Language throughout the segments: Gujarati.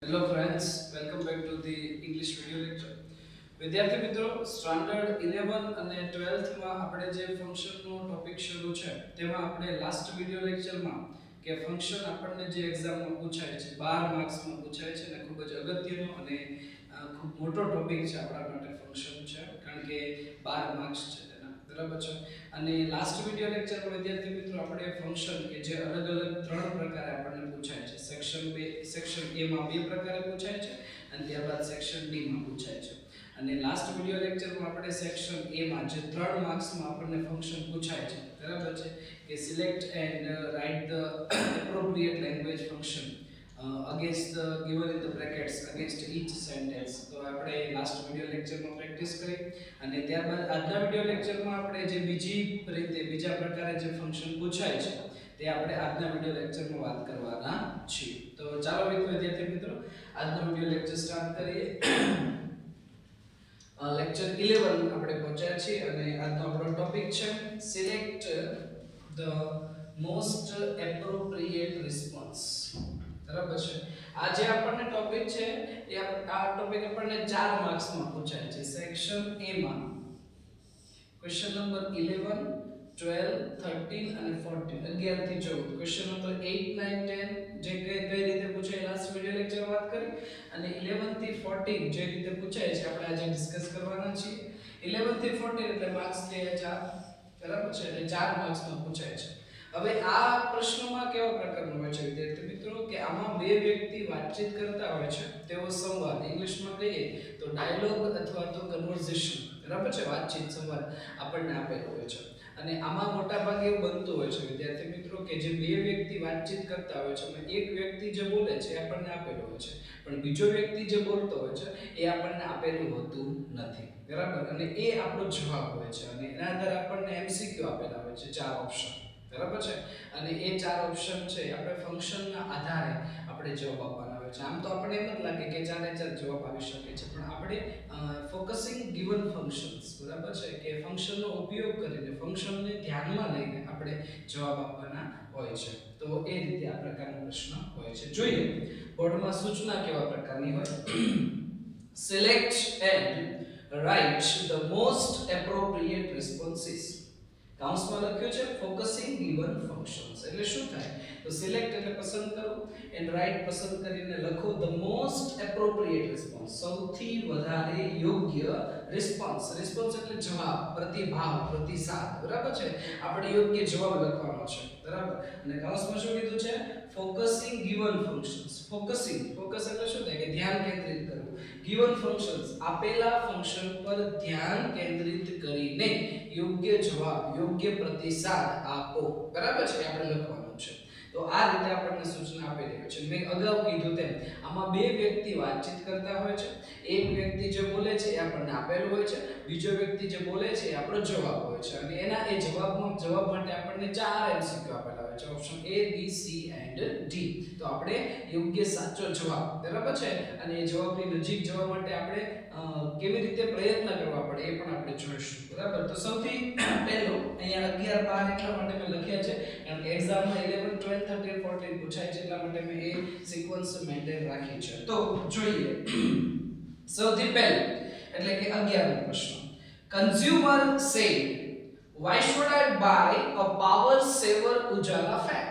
Hello friends, welcome back to the English video lecture. વિદ્યાર્થી મિત્રો સ્ટાન્ડર્ડ 11 અને 12th માં આપણે જે ફંક્શનનો ટોપિક શરૂ છે તેમાં આપણે લાસ્ટ વિડિયો લેક્ચરમાં કે ફંક્શન આપણને જે એક્ઝામમાં પૂછાય છે 12 માર્ક્સમાં પૂછાય છે અને ખૂબ જ અગત્યનો અને ખૂબ મોટો ટોપિક છે આપણા માટે ફંક્શન છે કારણ કે 12 માર્ક્સ છે તેના બરાબર છે અને લાસ્ટ વિડિયો લેક્ચરમાં વિદ્યાર્થી મિત્રો આપણે ફંક્શન કે જે અલગ અલગ ત્રણ પ્રકારે આપણને પૂછાય છે સેક્શન A માં બે પ્રકારે પૂછાય છે અને ત્યારબાદ સેક્શન D માં પૂછાય છે અને લાસ્ટ વિડિયો લેક્ચરમાં આપણે સેક્શન A માં જે 3 માર્ક્સમાં આપણને ફંક્શન પૂછાય છે બરાબર છે કે select and write the appropriate language function against the given in the brackets against each sentence તો આપણે લાસ્ટ વિડિયો લેક્ચરમાં પ્રેક્ટિસ કરી અને ત્યારબાદ આજના વિડિયો લેક્ચરમાં આપણે જે બીજા પ્રકારે જે ફંક્શન પૂછાય છે તે આપણે આજના વિડિયો લેક્ચરમાં વાત કરવાના છીએ તો ચાલો વિદ્યાર્થી મિત્રો આજનો વિડિયો લેક્ચર સ્ટાર્ટ કરીએ લેક્ચર 11 આપણે પહોંચ્યા છીએ અને આજનો આપણો ટોપિક છે select the most appropriate response બરાબર છે આ જે આપણને ટોપિક છે એ આ ટોપિક આપણને 4 માર્ક્સમાં પૂછાય છે સેક્શન A માં ક્વેશ્ચન નંબર 11 12 13 અને 14 11 થી 14 ક્વેશ્ચન નંબર 8 9 10 જે કઈ રીતે પૂછાય લાસ્ટ વિડિયો લેક્ચર વાત કરી અને 11 થી 14 જે રીતે પૂછાય છે આપણે આજે ડિસ્કસ કરવાના છીએ 11 થી 14 એટલે માર્ક્સ થયા 4 બરાબર છે એટલે 4 માર્ક્સમાં પૂછાય છે હવે આ પ્રશ્નોમાં કેવા પ્રકારનો હોય છે વિદ્યાર્થી મિત્રો કે આમાં બે વ્યક્તિ વાતચીત કરતા હોય છે તેઓ સંવાદ ઇંગ્લિશમાં કહીએ તો ડાયલોગ અથવા તો કન્વર્સેશન બરાબર છે વાતચીત સંવાદ આપણને આપેલો હોય છે અને આમાં મોટા ભાગે એવું બનતું હોય છે વિદ્યાર્થી મિત્રો કે જે બે વ્યક્તિ વાતચીત કરતા હોય છે અને એક વ્યક્તિ જે બોલે છે આપણને આપેલો હોય છે પણ બીજો વ્યક્તિ જે બોલતો હોય છે એ આપણને આપેલું હોતું નથી બરાબર અને એ આપણો જવાબ હોય છે અને એના આધારે આપણને એમસીક્યુ આપેલા હોય છે ચાર ઓપ્શન બરાબર છે અને એ ચાર ઓપ્શન છે આપણે ફંક્શનના આધારે આપણે જવાબ આપવાના હોય છે આમ તો આપણને એમ જ લાગે કે ચારે ચાર જવાબ આવી શકે છે પણ આપણે ફોકસિંગ ગિવન ફંક્શન્સ બરાબર છે કે ફંક્શનનો ઉપયોગ કરીને ફંક્શનને ધ્યાનમાં લઈને આપણે જવાબ આપવાના હોય છે તો એ રીતે આ પ્રકારનો પ્રશ્ન હોય છે જોઈએ બોર્ડમાં સૂચના કેવા પ્રકારની હોય select and write the most appropriate responses કાઉન્સમાં લખ્યું છે ફોકસિંગ ગિવન ફંક્શન્સ એટલે શું થાય તો સિલેક્ટ એટલે પસંદ કરો એન્ડ રાઇટ પસંદ કરીને લખો ધ મોસ્ટ એપ્રોપ્રિએટ રિસ્પોન્સ સૌથી વધારે યોગ્ય રિસ્પોન્સ રિસ્પોન્સ એટલે જવાબ પ્રતિભાવ પ્રતિસાદ બરાબર છે આપણે યોગ્ય જવાબ લખવાનો છે બરાબર અને કાઉન્સમાં શું કીધું છે ફોકસિંગ ગિવન ફંક્શન્સ ફોકસ એટલે શું થાય કે ધ્યાન કેન્દ્રિત કરવું ગિવન ફંક્શન્સ આપેલા ફંક્શન પર ધ્યાન કેન્દ્રિત કરીને યોગ્ય જવાબ યોગ્ય પ્રતિસાદ આપો બરાબર છે આપણે લખવાનું છે તો આ રીતે આપણને સૂચના આપેલી હોય છે મેં અગાઉ કીધું તેમ આમાં બે વ્યક્તિ વાતચીત કરતા હોય છે એક વ્યક્તિ જે બોલે છે એ આપણને આપેલું હોય છે બીજો વ્યક્તિ જે બોલે છે એ આપણો જવાબ હોય છે અને એના એ જવાબ માટે આપણને ચાર એમસીક્યુ આપેલા હોય છે option A B C and D તો આપણે યોગ્ય સાચો જવાબ બરાબર છે અને એ જવાબની નજીક જવા માટે આપણે કેવી રીતે પ્રયત્ન કરવા પડે એ પણ આપણે જોઈશું બરાબર તો સૌથી પહેલો અહીંયા 11 12 એટલા માટે મેં લખ્યા છે કારણ કે એક્ઝામમાં 11 12 13 14 પૂછાય છે એટલા માટે મેં એ સિક્વન્સ મેન્ટેન રાખી છે તો જોઈએ સૌથી પહેલો એટલે કે 11મો પ્રશ્ન consumer said why should I buy a power saver Ujala fan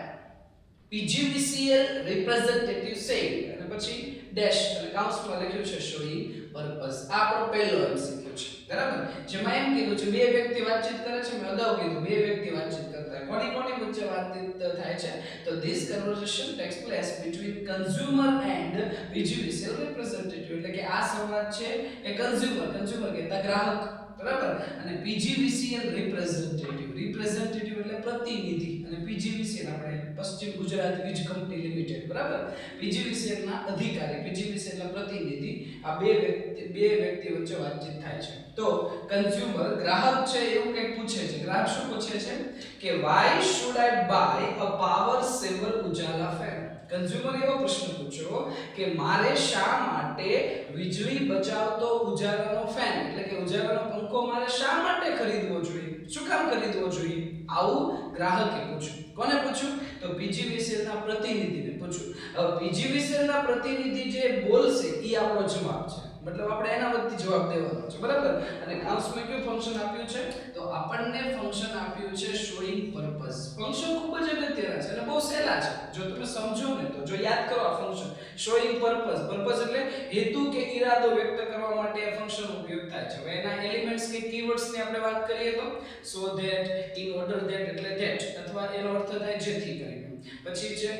PGVCL representative said અને પછી ડેશ અને કાઉન્સમાં લખ્યું છે શોઈંગ પર્પસ આ આપણો પહેલો એમસીક્યુ છે બરાબર જેમાં એમ કીધું છે બે વ્યક્તિ વાતચીત કરે છે મેં અગાઉ કીધું બે વ્યક્તિ વાતચીત કરતા હોય કોની વચ્ચે વાતચીત થાય છે તો this conversation takes place between consumer and PGVCL representative એટલે કે આ સંવાદ છે એ કન્ઝ્યુમર કહેતા ગ્રાહક બરાબર અને PGVCL રિપ્રેઝેન્ટેટિવ એટલે પ્રતિનિધિ અને PGVCL આપણે પશ્ચિમ ગુજરાત વીજ કંપની લિમિટેડ બરાબર PGVCL ના અધિકારી PGVCL ના પ્રતિનિધિ આ બે વ્યક્તિ વચ્ચે વાતચીત થાય છે તો કન્ઝ્યુમર ગ્રાહક છે એવું કંઈક પૂછે છે ગ્રાહક શું પૂછે છે કે why should I buy a power saver Ujala fan consumer એવો પ્રશ્ન પૂછ્યો કે મારે શા માટે વીજળી બચાવતો ઉજાલાનો ફેન એટલે કે ઉજાલાનો પંખો મારે શા માટે ખરીદવો જોઈએ શું કામ ખરીદવો જોઈએ આવું ગ્રાહકે પૂછ્યું. કોને પૂછ્યું? તો પીજીવીસીએલ ના પ્રતિનિધિને પૂછ્યું. હવે પીજીવીસીએલ ના પ્રતિનિધિ જે બોલશે ઈ આપણો જવાબ છે. મતલબ આપણે એના વતી જવાબ દેવાનો છે, બરાબર? અને કાઉન્સમાં કયું ફંક્શન આપ્યું છે? તો આપણને ફંક્શન આપ્યું છે શોઈંગ પર્પઝ. ફંક્શન ખૂબ જ અગત્યના છે અને બહુ સહેલા છે. જો તમે સમજો ને તો જો યાદ કરો આ ફંક્શન શોઈંગ પર્પઝ. પર્પઝ એટલે હેતુ કે ઈરાદો વ્યક્ત કરવા માટે આ ફંક્શન ઉપયોગ થાય છે. હવે એના એલિમેન્ટ્સ કે કીવર્ડ્સ ની આપણે વાત કરીએ તો so that, in order that એટલે that, અથવા એનો અર્થ થાય જેથી કરીને. પછી છે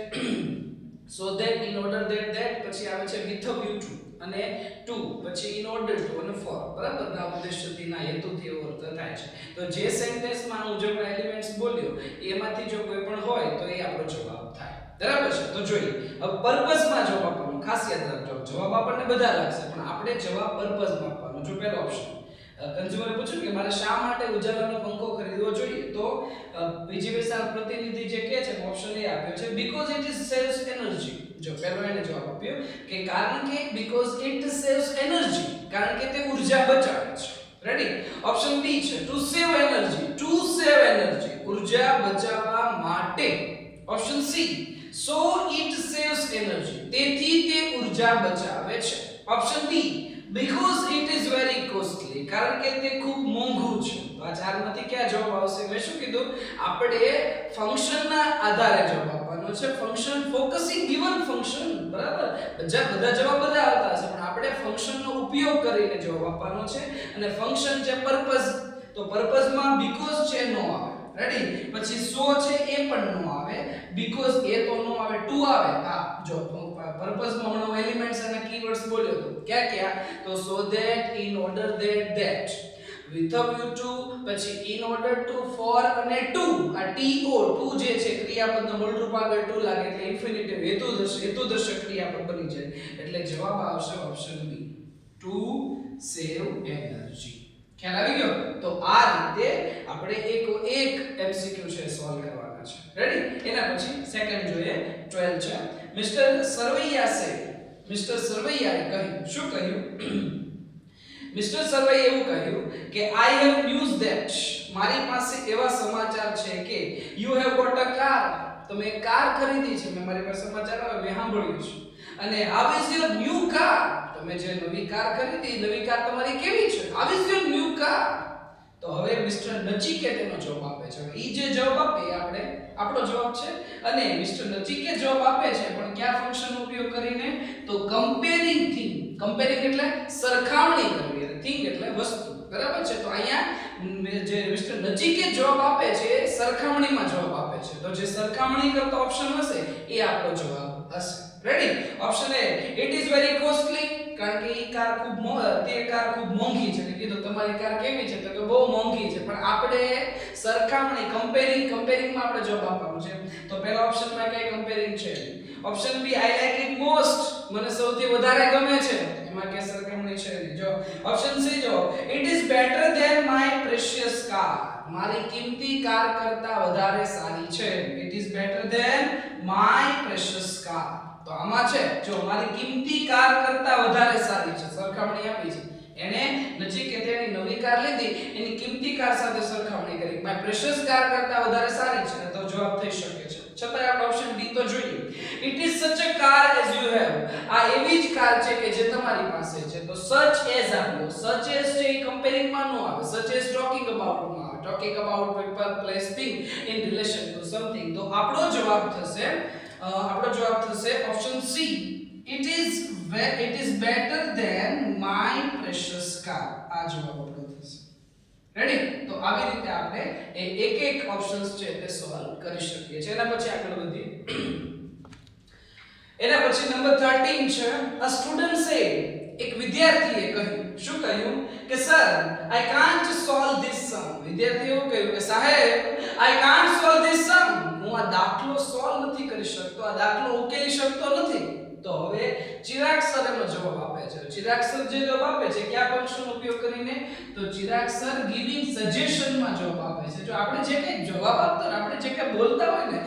so that, in order that, પછી આવે છે with a view to અને to, પછી in order to અને for, બરાબર? ના ઉદ્દેશ્યથી ના હેતુથી એવો અર્થ થાય છે. તો જે સેન્ટેન્સમાં હું જે એલિમેન્ટ્સ બોલ્યો એમાંથી જો કોઈ પણ હોય તો એ આપણો જવાબ થાય. બરાબર છે? તો જોઈએ હવે પર્પઝમાં જવાબ આપવાનો ખાસ યાદ રાખજો. જવાબ આપણને બધા લાગશે પણ આપણે જવાબ પર્પઝમાં આપવાનો. જો પહેલો ઓપ્શન કન્ઝ્યુમરે પૂછ્યું કે મારે શા માટે ઉજાલાનો પંખો ખરીદવો જોઈએ, તો પીજીવીસીએલ પ્રતિનિધિ જે કહે છે ઓપ્શન એ આપ્યો છે because it is saves energy. જો પહેલો એને જવાબ આપ્યો કે કારણ કે બીકોઝ ઇટ સેવ્સ એનર્જી, કારણ કે તે ઊર્જા બચાવે છે. રેડી? ઓપ્શન બી છે to save energy. To save energy, ઊર્જા બચાવવા માટે. Option C so it saves energy, તેથી તે ઊર્જા બચાવે છે. Option B because it is very costly, કારણ કે તે ખૂબ મોંઘું છે. તો આ ચારમાંથી કયા જવાબ આવશે? મેં શું કીધું? આપણે ફંક્શનના આધારે જવાબ આપવાનો છે. ફંક્શન ફોકસિંગ ગિવન ફંક્શન, બરાબર? બધા જવાબ બધા આવતા હશે પણ આપણે ફંક્શનનો ઉપયોગ કરીને જવાબ આપવાનો છે. અને ફંક્શન છે પર્પઝ, તો પર્પઝમાં because છે નો આવે. રેડી? પછી સો છે એ પણ નો આવે, because એ તો નો આવે, ટુ આવે. હા જો પર્પઝમાં હમણાં એલિમેન્ટ્સ અને કીવર્ડ્સ બોલ્યો તો ક્યાં તો so that, in order that, with a view to, પછી in order to, for અને to. આ to જે છે ક્રિયાપદનો મૂળરૂપ આગળ to લાગે એટલે ઇન્ફિનિટિવ હેતુદર્શક ક્રિયાપદ બની જાય. એટલે જવાબ આવશે option B to save energy. ખ્યાલ આવી ગયો? તો આ રીતે આપણે એક એમસીક્યુ છે સોલ્વ કરવાના છે. રેડી? એના પછી સેકન્ડ જોઈએ 12 છે. મિસ્ટર સરવૈયાએ કહ્યું. શું કહ્યું? મિસ્ટર સરવૈયાએ એવું કહ્યું કે આઈ હેવ ન્યૂઝ ધેટ, મારી પાસે એવા સમાચાર છે કે you have got a car, તમે એક કાર ખરીદી છે. મારી પાસે સમાચાર આવે મેં સાંભળ્યું છે. અને how is your new car, તમે જે નવી કાર ખરીદી નવી કાર તમારી કેવી છે? How is your new car. તો હવે મિસ્ટર નચિકેતનો જવાબ આપે છે. ઈ જે જવાબ આપે એ આપણો જવાબ છે. અને મિસ્ટર નચિકેત જવાબ આપે છે પણ કયા ફંક્શનનો ઉપયોગ કરીને? તો કમ્પેરિંગ થિંગ. કમ્પેરિંગ એટલે સરખામણી કરવી અને થિંગ એટલે વસ્તુ. બરાબર છે? તો અહીંયા જે મિસ્ટર નચિકેત જવાબ આપે છે સરખામણીમાં જવાબ આપે છે. તો જે સરખામણી કરતો ઓપ્શન હશે એ આપણો જવાબ હશે. Ready? Option A it is very costly, કારણ કે ઈ કાર ખૂબ મોંઘી છે. કીધું તમારી કાર કેવી છે? તો કે બહુ મોંઘી છે. પણ આપણે સરખામણી કમ્પેરિંગમાં આપણે જવાબ આપવાનો છે. તો પહેલા ઓપ્શનમાં કઈ કમ્પેરિંગ છે? Option B I like it most, મને સૌથી વધારે ગમે છે. એમાં કે સરખામણી છે નહીં. જો ઓપ્શન સી જો it is better than my precious car, મારી કિંમતી કાર કરતા વધારે સારી છે. It is better than my precious car. તો આમાં છે જો મારી કિંમતી કાર કરતા વધારે સારી છે, સરખામણી આપી છે. એને નચિકેતે એની નવી કાર લીધી એની કિંમતી કાર સાથે સરખામણી કરી. માય પ્રેશિયસ કાર કરતા વધારે સારી છે તો જવાબ થઈ શકે છે. છતાં આપણે ઓપ્શન ડી તો જોઈએ. ઇટ ઇઝ સચ a car as you have, આ એવી જ કાર છે કે જે તમારી પાસે છે. તો સચ એઝ આપ્યો. સચ એઝ છે એ કમ્પેરિંગ માં નો આવે. સચ એઝ ટોકિંગ અબાઉટ માં આવે. Talking about people, place, thing in relation to something. તો આપણો જવાબ થશે option C. It is better than my precious car. આ જવાબ આપણો થશે. રેડી? તો આવી રીતે આપણે એક ઓપ્શન્સ છે તે સોલ્વ કરી શકીએ છીએ. એના પછી આગળ વધીએ. એના પછી નંબર 13 છે a student said, એક વિદ્યાર્થીએ કહ્યું. શું કહ્યું? કે sir I can't solve this sum. વિદ્યાર્થીએ એવું કહ્યું કે સાહેબ I can't solve this sum, હું આ દાખલો સોલ્વ નથી કરી શકતો, આ દાખલો ઉકેલી શકતો નથી. તો હવે ચિરાગ સર એનો જવાબ આપે છે. ચિરાગ સર જે જવાબ આપે છે કયા ફંક્શનનો ઉપયોગ કરીને? તો ચિરાગ સર ગિવિંગ સજેશન માં જવાબ આપે છે. જો આપણે જે કંઈ જવાબ આપતા હોય આપણે જે કંઈ બોલતા હોય ને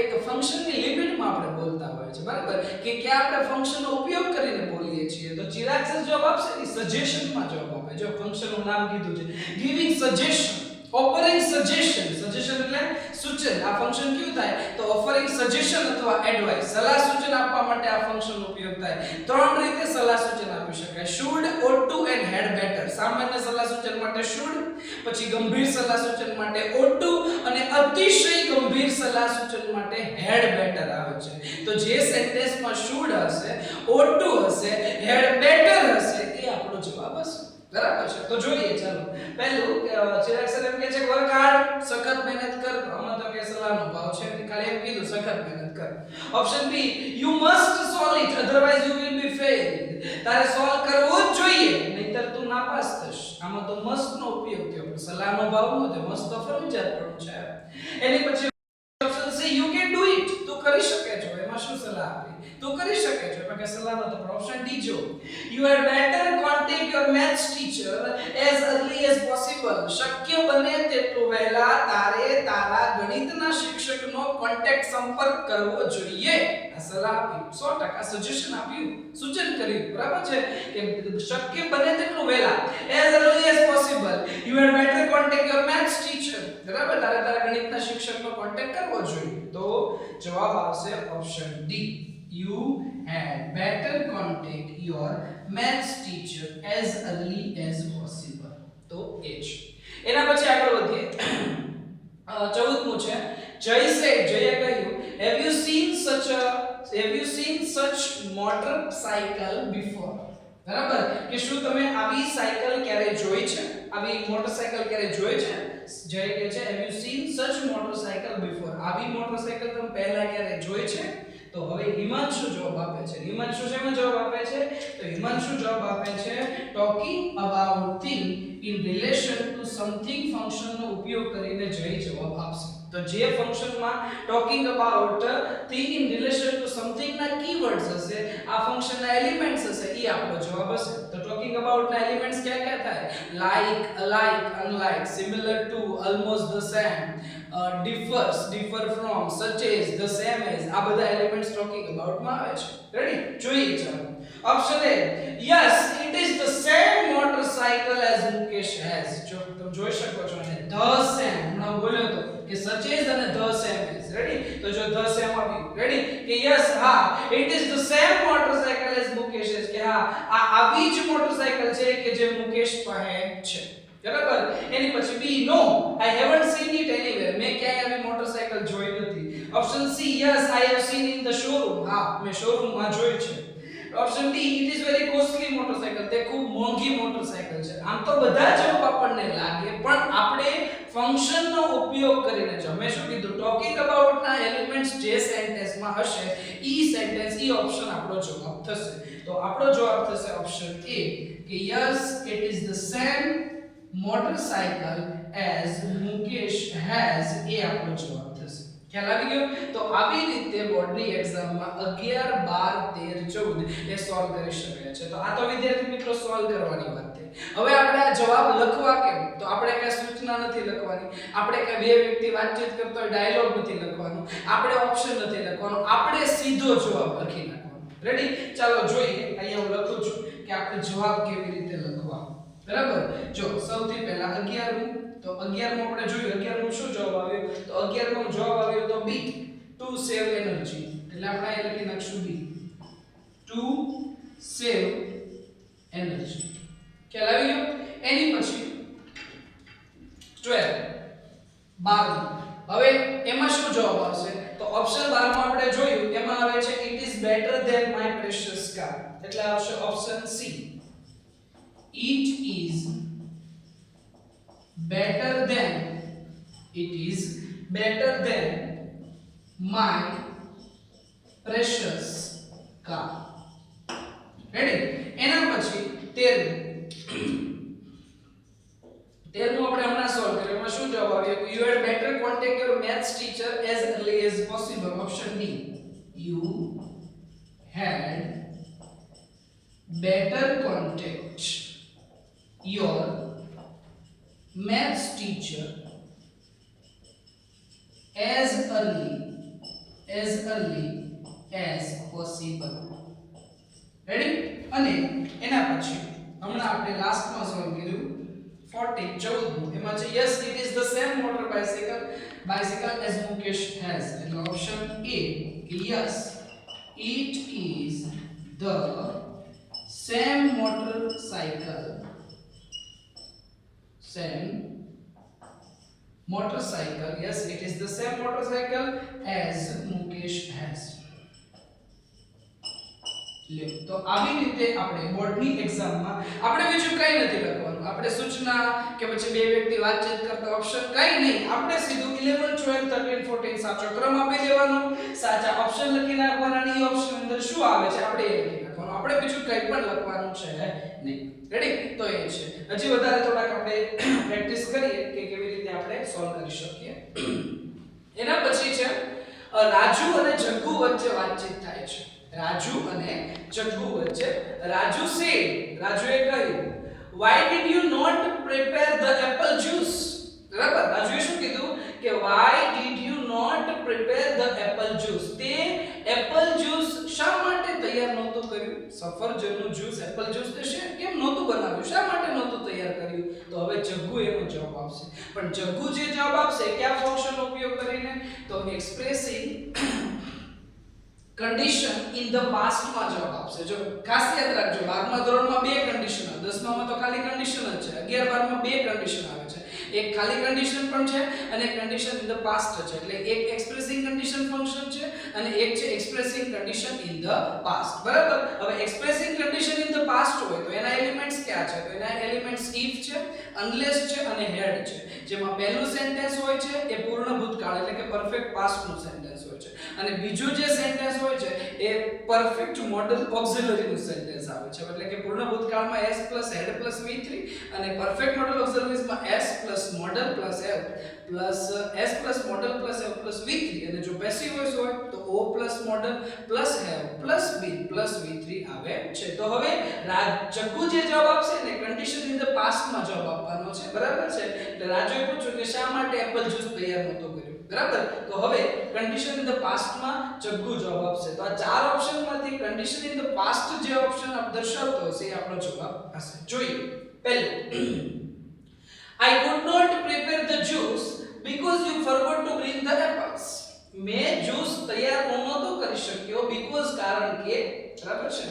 એક ફંક્શનની લિમિટમાં આપણે બોલતા હોય છે. બરાબર? કે ક્યાં આપણે ફંક્શનનો ઉપયોગ કરીને બોલીએ છીએ. તો ચિરાગ સર જવાબ આપશે ને સજેશનમાં જવાબ આપે. જો ફંક્શનનું નામ કીધું છે giving suggestion. Offering suggestion, suggestion એટલે સૂચન. આ ફંક્શન ક્યું થાય તો ઓફરિંગ સજેશન અથવા એડવાઇસ, સલાહ સૂચન આપવા માટે આ ફંક્શન ઉપયોગ થાય. ત્રણ રીતે સલાહ સૂચન આપી શકાય: should, ought to and had better. સામાન્ય સલાહ સૂચન માટે શુડ, પછી ગંભીર સલાહ સૂચન માટે ઓટ ટુ, અને અતિશય ગંભીર સલાહ સૂચન માટે હેડ બેટર આવે છે. તો જે સેન્ટેન્સમાં શુડ હશે, ઓટ ટુ હશે, હેડ બેટર હશે, એ આપણો જવાબ હશે. બરાબર છે? તો જોઈએ ચાલો. પહેલું ચિરાગ સર એમ કહે છે વર્ક હાર્ડ, સખત મહેનત કર. આમાં તો કે સલાહનો ભાવ છે, ખાલી એમ કીધું સખત મહેનત કર. Option B you must solve it otherwise you will be fail. તારે સોલ્વ કરવો જ જોઈએ, નહીતર તું નાપાસ થશ. આમાં તો મસ્ટ નો ઉપયોગ થયો, સલાહનો ભાવ નો થયો. મસ્ત તો ફરજિયાત પણ છે. એની પછી option C you can do it. તું કરી શકે છો. એમાં શું સલાહ આપી? તું કરી શકે છો, એમાં કે સલાહ નતો. પણ ઓપ્શન ડી જો you had better contact your maths teacher as early as possible. શક્ય બને તેટલું વહેલા તારે તારા ગણિતના શિક્ષકનો કોન્ટેક્ટ સંપર્ક કરવો જોઈએ. આ સલાહ આપી, 100% સજેશન આપ્યું, સૂચન કર્યું. બરાબર છે કે શક્ય બને તેટલું વહેલા, as early as possible, you had better contact your maths teacher. બરાબર, તારે તારા ગણિતના શિક્ષકનો કોન્ટેક્ટ કરવો જોઈએ. તો જવાબ આવશે option D. You had better contact your maths teacher as early as possible. તો એ છે. એના પછી આગળ વધીએ. 14મું છે જય said, જયે કહ્યું have you seen such motorcycle before. બરાબર કે શું તમે આવી સાયકલ ક્યારે જોઈ છે? આવી મોટરસાયકલ ક્યારે જોઈ છે? જય કહે છે have you seen such motorcycle before. આવી મોટરસાયકલ તમે પહેલા ક્યારે જોઈ છે? તો હવે હિમાંશુ જવાબ આપે છે. હિમાંશુ શેમાં જવાબ આપે છે? તો હિમાંશુ જવાબ આપે છે talking about thing in relation to something function નો ઉપયોગ કરીને જય જવાબ આપશે. તો જે ફંક્શનમાં talking about thing in relation to something ના કીવર્ડ્સ હશે, આ ફંક્શનના એલિમેન્ટ્સ હશે, એ આપણો જવાબ હશે. તો ટોકિંગ અબાઉટ ના એલિમેન્ટ્સ કયા કયા થાય? Like, alike, unlike, similar to, almost the same, differs, differ from, such as, the same as. આ બધા એલિમેન્ટ્સ ટોકિંગ અબાઉટ માં આવે છે. રેડી? જોઈએ ચાલો. Option A yes it is the same motorcycle as Mukesh has. જો તમે જોઈ શકો છો ને the same, હમણાં બોલ્યો તો કે such as અને the same as. રેડી? તો જો the same આવી, રેડી કે yes હા it is the same motorcycle as Mukesh has, કે હા આ આવી જ મોટરસાયકલ છે કે જે મુકેશ પાસે છે. બરાબર. એની પછી બી નો I haven't seen it anywhere. મેં ક્યાંય આવી મોટરસાયકલ જોઈ નથી. Option C yes I have seen in the showroom. હા મેં શોરૂમ માં જોઈ છે. Option D it is very costly motorcycle. તે ખૂબ મોંઘી મોટરસાયકલ છે. આમ તો બધા જવાબ આપણને લાગે, પણ આપણે ફંક્શન નો ઉપયોગ કરીને જ અમે શું કીધું ટોકિંગ અબાઉટ ના એલિમેન્ટ્સ જે સેન્ટેન્સ માં હશે ઈ સેન્ટેન્સ ઈ ઓપ્શન આપણો જવાબ થશે. તો આપણો જવાબ થશે ઓપ્શન એ કે yes it is the same motorcycle as Mukesh has. એ આપણો જવાબ થશે. ખ્યાલ આવી ગયો? તો આવી રીતે બોર્ડની એક્ઝામમાં 11 12 13 14 એ સોલ્વ કરી શકે છે. તો આ તો વિદ્યાર્થી મિત્રો સોલ્વ કરવાની વાત થઈ. હવે આપણે આ જવાબ લખવા કેમ? તો આપણે કઈ સૂચના નથી લખવાની, આપણે કઈ બે વ્યક્તિ વાતચીત કરતો હોય ડાયલોગ નથી લખવાનો, આપણે ઓપ્શન નથી લખવાનો, આપણે સીધો જવાબ લખી નાખવાનો. રેડી? ચાલો જોઈએ. અહીંયા હું લખું છું કે આપણે જવાબ કેવી રીતે લખવા. બરાબર? જો સૌથી પહેલા 11મું, તો 11મું આપણે જોયું. 11મું શું જવાબ આવ્યો? તો 11મું જવાબ આવ્યો તો બી ટુ સેવ એનર્જી. એટલે આપણે અહીં લખી નાખશું બી ટુ સેવ એનર્જી. ખ્યાલ આવી ગયો? એની પછી 12 હવે એમાં શું જવાબ આવશે? તો ઓપ્શન 12 માં આપણે જોયું એમાં આવે છે it is better than my precious car. એટલે આવશે option C it is better than my precious car. Ready? એના પછી 13મું આપણે હમણાં સોલ્વ કર્યું. એમાં શું જવાબ આવ્યો? You had better contact your maths teacher as early as possible. Option D. You had better contact your maths teacher as early as possible. Ready? અને એના પછી હમણાં આપણે લાસ્ટમાં સોલ્વ કર્યું 14 14 એમાં છે yes it is the same motor bicycle as Mukesh has એટલે ઓપ્શન A કે yes it is the same motorcycle yes it is the same motorcycle as Mukesh has લ્યો તો આવી રીતે આપણે બોર્ડની એક્ઝામમાં આપણે બીજું કંઈ નથી લખવાનું આપણે સૂચના કે પછી બે વ્યક્તિ વાતચીત કરતા ઓપ્શન કંઈ નહીં આપણે સીધું 11 12 13 14 સાચો ક્રમ આપી દેવાનો સાચા ઓપ્શન લખી નાખવાના અને એ ઓપ્શન અંદર શું આવે છે આપણે એ લખી નાખવાનું આપણે બીજું કંઈ પણ લખવાનું છે નહીં રેડી તો એ છે હજી વધારે થોડાક આપણે પ્રેક્ટિસ કરીએ કે કેવી રીતે આપણે સોલ્વ કરી શકીએ એના પછી છે રાજુ અને જગ્ગુ વચ્ચે વાતચીત થાય છે રાજુ અને જગ્ગુ વચ્ચે રાજુએ કહ્યું why did you not prepare the apple juice બરાબર રાજુએ શું કીધું કે why did you not prepare the apple juice તે apple juice શા માટે તૈયાર નહોતું કર્યું સફરજનનું જ્યુસ apple juice તે કેમ નહોતું બનાવ્યું શા માટે નહોતું તૈયાર કર્યું તો હવે જગ્ગુ એનો જવાબ આપશે પણ જગ્ગુ જે જવાબ આપશે કયા ફંક્શનનો ઉપયોગ કરીને તો expressing condition in the past માં જવાબ આપશે જો ખાસ યાદ રાખજો 12મા ધોરણમાં બે કન્ડિશન 10મામાં તો ખાલી કન્ડિશન જ છે 11 12માં બે કન્ડિશન આવે છે એક ખાલી કન્ડિશન પણ છે અને એક કન્ડિશન ઇન ધ પાસ્ટ છે એટલે એક એક્સપ્રેસિંગ કન્ડિશન ફંક્શન છે અને એક છે expressing condition in the past બરાબર હવે expressing condition in the past હોય તો એના એલિમેન્ટ્સ કયા છે તો એના એલિમેન્ટ્સ ઇફ છે અનલેસ છે અને હેડ છે જેમાં પહેલું સેન્ટેન્સ હોય છે એ પૂર્ણ ભૂતકાળ એટલે કે પરફેક્ટ પાસ્ટ નું સેન્ટેન્સ હોય છે અને બીજું જે સેન્ટેન્સ હોય છે એ પરફેક્ટ મોડલ ઓક્સિલરી નું સેન્ટેન્સ આવે છે એટલે કે પૂર્ણ ભૂતકાળમાં s હેડ v3 અને પરફેક્ટ મોડલ ઓક્સિલરીઝ માં s model plus f plus s model plus f v3 અને જો પેસિવ વોઇસ હોય તો o model plus have plus b plus v3 આવે છે તો હવે જગ્ગુ જે જવાબ આપશે ને કન્ડિશન ઇન ધ પાસ્ટ માં જવાબ આપવાનો છે બરાબર છે એટલે રાજુએ પૂછ્યું કે શા માટે એપલ જ્યુસ તૈયાર નહોતો કર્યો બરાબર તો હવે કન્ડિશન ઇન ધ પાસ્ટ માં જગ્ગુ જવાબ આપશે તો આ ચાર ઓપ્શન માંથી કન્ડિશન ઇન ધ પાસ્ટ જે ઓપ્શન આપ દર્શાવતો હશે એ આપણો જવાબ હશે જોઈએ પહેલું I could not prepare the juice because you forgot to bring the apples. मैं juice तैयार नહોતો કરી શક્યો because કારણ કે બરાબર છે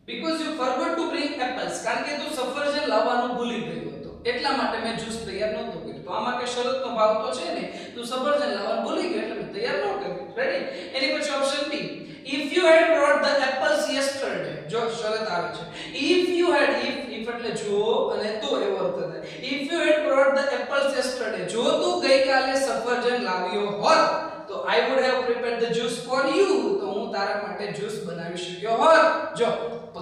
because you forgot to bring apples કારણ કે તું સફરજન લાવવાનું ભૂલી ગયો હતો એટલા માટે મેં જ્યુસ તૈયાર નહોતો કર્યો તો આમાં કે શરતનો ભાવ તો છે ને તું સફરજન લાવવાનું ભૂલી ગયો એટલે મેં તૈયાર ન કર્યું રેડી એની પછી option B if you had brought the apples yesterday જો શરત આવે છે if એટલે જો અને તો એવો અર્થ થાય if you had brought the apples yesterday જો તું ગઈકાલે સફરજન લાવ્યો હોત તો I would have prepared the juice for you તો હું તારા માટે જ્યુસ બનાવી શક્યો હોત જો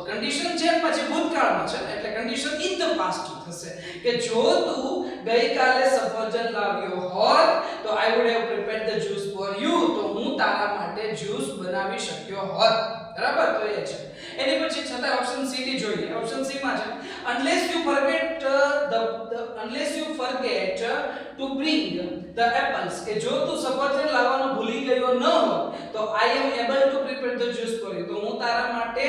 કન્ડિશન છે પછી ભૂતકાળમાં છે એટલે કન્ડિશન ઇન ધ પાસ્ટ થશે કે જો તું ગઈકાલે સફરજન લાવ્યો હોત તો I would have prepared the juice for you તો હું તારા માટે જ્યુસ બનાવી શક્યો હોત બરાબર તો એ છે એની પછી છતાં ઓપ્શન સી થી જોઈએ ઓપ્શન સી માં છે unless you forget to bring the apples કે જો તું સફરજન લાવવાનું ભૂલી ગયો ન હોત તો I am able to prepare the juice for you તો હું તારા માટે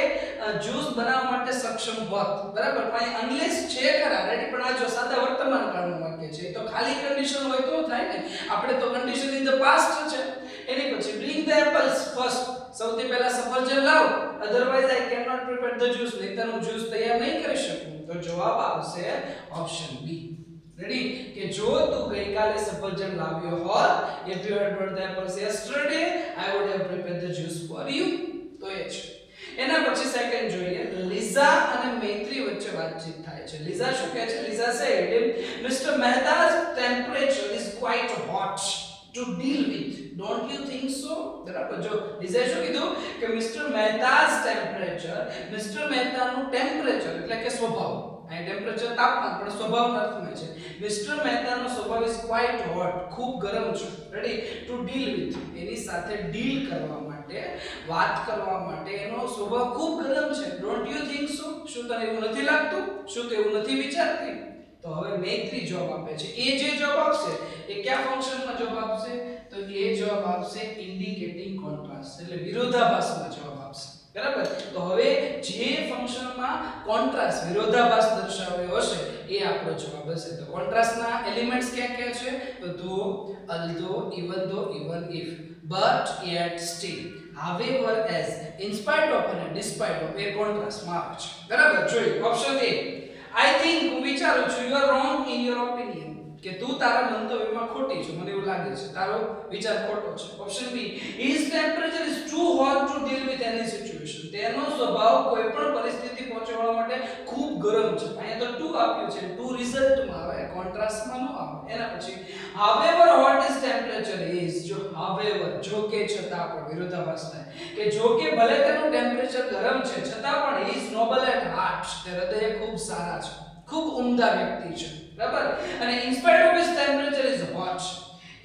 જ્યુસ બનાવવા માટે સક્ષમ હોત બરાબર પણ unless છે ખરા રેડી પણ આ જો સાદા વર્તમાન કાળનું વાક્ય છે તો ખાલી કન્ડિશન હોય તો થાય ને આપણે તો કન્ડિશન ઇન ધ પાસ્ટ છે એની પછી bring the apples first સૌથી પહેલા સફરજન લાવ otherwise I cannot prepare the juice નહીંતર હું જ્યુસ તૈયાર નહીં કરી શકું તો જવાબ આવશે ઓપ્શન બી રેડી કે જો તું ગઈકાલે સફરજન લાવ્યો હોત if you had brought the apples yesterday I would have prepared the juice for you તો એ છે એના પછી સેકન્ડ જોઈએ લીઝા અને મૈત્રી વચ્ચે વાતચીત થાય છે લીઝા શું કહે છે લીઝા said Mr. Mehta's temperature is quite hot to deal with don't you think so બરાબર જો લીઝા શું કીધું કે Mr. Mehta's temperature Mr. મહેતાનું ટેમ્પરેચર એટલે કે સ્વભાવ આ ટેમ્પરેચર તાપમાન પણ સ્વભાવના અર્થમાં છે મિસ્ટર મહેતાનો સ્વભાવ ઇઝ ક્વાઇટ હોટ ખૂબ ગરમ છે રેડી ટુ ડીલ વિથ એની સાથે ડીલ કરવા માટે વાત કરવા માટે એનો સ્વભાવ ખૂબ ગરમ છે ડોન્ટ યુ થિંક સો શું તને એવું નથી લાગતું શું તે એવું નથી વિચારતી તો હવે મૈત્રી જવાબ આપે છે એ જે જવાબ આપશે એ કયા ફંક્શનમાં જવાબ આપશે તો એ જવાબ આપશે ઇન્ડિકેટિંગ કોન્ટ્રાસ્ટ એટલે વિરોધાભાસમાં જવાબ આપશે બરાબર તો હવે જે ફંક્શનમાં ઓપ્શનમાં કોન્ટ્રાસ્ટ વિરોધાભાસ દર્શાવ્યો હશે એ આપણો જવાબ હશે. તો કોન્ટ્રાસ્ટના એલિમેન્ટ્સ ક્યાં ક્યાં છે? તો though, although, even if, but, yet, still, however, as, in spite of અને despite of એ કોન્ટ્રાસ્ટમાં આવે છે. બરાબર? જોઈએ ઓપ્શન A. I think હું વિચારું છું you are wrong in your opinion કે તું તારા મંતવ્યમાં ખોટી છે, મને એવું લાગે છે તારો વિચાર ખોટો છે. Option B, his temperature is too hot to deal with any situation. તેનો સ્વભાવ કોઈ પણ પરિસ્થિતિ પહોંચવા માટે ખૂબ ગરમ છે. અહીંયા તો ટુ આપ્યું છે, ટુ રિઝલ્ટમાં આવે, કોન્ટ્રાસ્ટમાં ન આવે. એના પછી however hot his temperature is, જો however જો કે છતાં પણ વિરોધાભાસ થાય કે જો કે ભલે તેનું ટેમ્પરેચર ગરમ છે છતાં પણ he is noble at heart, તે હૃદય ખૂબ સારા છે, ખૂબ ઉમદા વ્યક્તિ છે. બરાબર? અને in spite of his temperature is hot,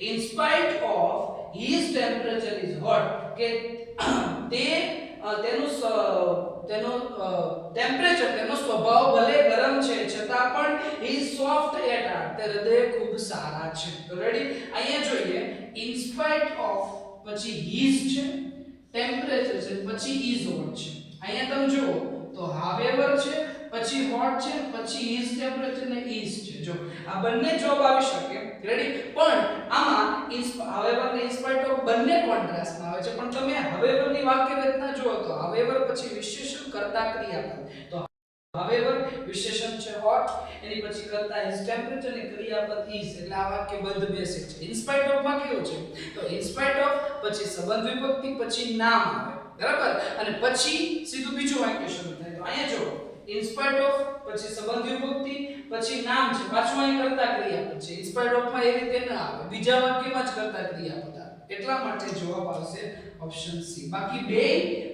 in spite of his temperature is hot કે તેનું ટેમ્પરેચર તેનો સ્વભાવ ભલે ગરમ છે છતાં પણ he is soft at heart, તે હૃદય ખૂબ સારા છે. તો રેડી? અહીંયા જોઈએ in spite of પછી his છે, ટેમ્પરેચર છે, પછી is hot છે. અહીંયા તમે જુઓ તો however છે, પછી hot છે, પછી his temperature ને is છે. જો આ બંને જોબ આવી શકે. રેડી? પણ આમાં however ને in spite of બંને કોન્ટ્રાસ્ટમાં આવે છે. પણ તમે however ની વાક્ય રચના જુઓ તો however પછી વિશેષણ કર્તા ક્રિયાપદ. તો however વિશેષણ છે hot, એની પછી કર્તા his temperature ને ક્રિયાપદ is, એટલે આ વાક્ય બંધ બેસિક છે. in spite of માં કેવું છે? તો in spite of પછી સંબંધ વિભક્તિ પછી નામ આવે. બરાબર? અને પછી સીધું બીજું વાક્ય શરૂ થાય. તો અહીંયા જો in spite of પછી સંબંધ વિભક્તિ પછી નામ છે, પાછું અહીં કર્તા ક્રિયાપદ છે. in spite of માં એ રીતે ન આવે, બીજા વાક્યમાં જ કર્તા ક્રિયાપદ આવે. એટલા માટે જવાબ આવશે ઓપ્શન સી. બાકી બે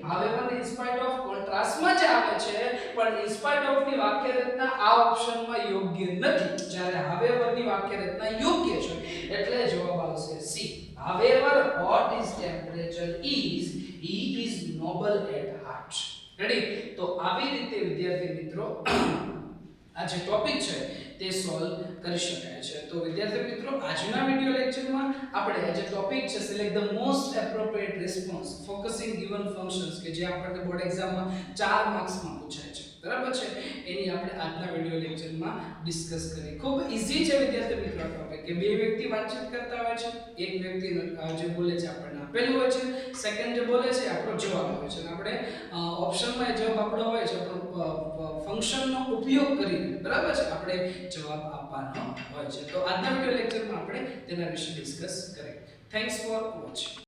however ને in spite of કોન્ટ્રાસ્ટમાં જ આવે છે, પણ in spite of ની વાક્ય રચના આ ઓપ્શનમાં યોગ્ય નથી, જ્યારે however ની વાક્ય રચના યોગ્ય છે. એટલે જવાબ આવશે C. however hot his temperature is, he is noble at heart. Ready? તો આવી રીતે વિદ્યાર્થી મિત્રો આ જે ટોપિક છે તે સોલ્વ કરી શકાય છે. તો વિદ્યાર્થી મિત્રો આજના વિડિયો લેક્ચરમાં આપણે આ જે ટોપિક છે select the most appropriate response focusing given functions કે જે આપણને બોર્ડ એક્ઝામમાં 4 માર્ક્સમાં પૂછાય છે. બરાબર છે? એની આપણે આજના વિડિયો લેક્ચરમાં ડિસ્કસ કરી. ખૂબ ઈઝી છે વિદ્યાર્થી મિત્રો આ ટોપિક કે બે વ્યક્તિ વાતચીત કરતા હોય છે, એક વ્યક્તિ જે બોલે છે આપણને આપેલું હોય છે, સેકન્ડ જે બોલે છે આપણો જવાબ હોય છે, અને આપણે ઓપ્શનમાં જવાબ આપણો હોય છે, આપણો ફંક્શનનો ઉપયોગ કરીને બરાબર છે આપણે જવાબ આપવાનો હોય છે. તો આજના વિડિયો લેક્ચરમાં આપણે તેના વિશે ડિસ્કસ કરી. Thanks for watching.